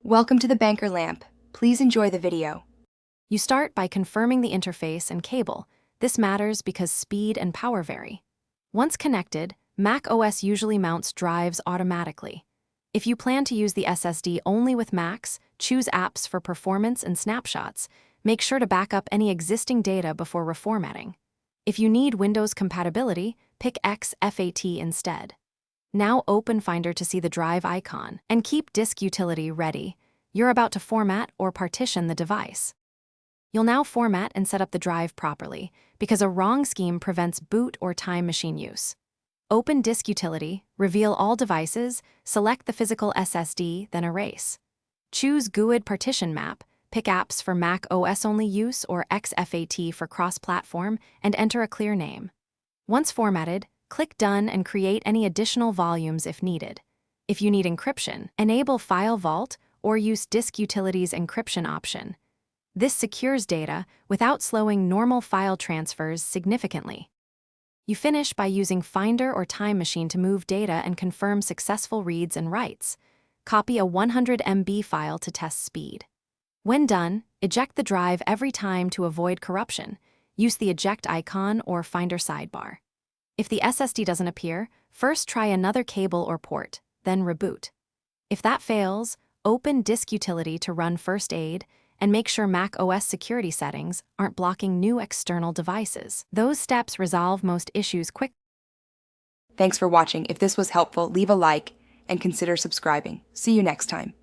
Welcome to the Banker Lamp. Please enjoy the video. You start by confirming the interface and cable. This matters because speed and power vary. Once connected, Mac OS usually mounts drives automatically. If you plan to use the SSD only with Macs, choose apps for performance and snapshots. Make sure to back up any existing data before reformatting. If you need Windows compatibility, pick XFAT instead. Now open Finder to see the drive icon, and keep Disk Utility ready. You're about to format or partition the device. You'll now format and set up the drive properly, because a wrong scheme prevents boot or time machine use. Open Disk Utility, reveal all devices, select the physical SSD, then erase. Choose GUID Partition Map, pick apps for Mac OS only use or XFAT for cross-platform, and enter a clear name. Once formatted, click Done and create any additional volumes if needed. If you need encryption, enable File Vault or use Disk Utility's encryption option. This secures data without slowing normal file transfers significantly. You finish by using Finder or Time Machine to move data and confirm successful reads and writes. Copy a 100 MB file to test speed. When done, eject the drive every time to avoid corruption. Use the eject icon or Finder sidebar. If the SSD doesn't appear, first try another cable or port, then reboot. If that fails, open Disk Utility to run first aid and make sure Mac OS security settings aren't blocking new external devices. Those steps resolve most issues quickly. Thanks for watching. If this was helpful, leave a like and consider subscribing. See you next time.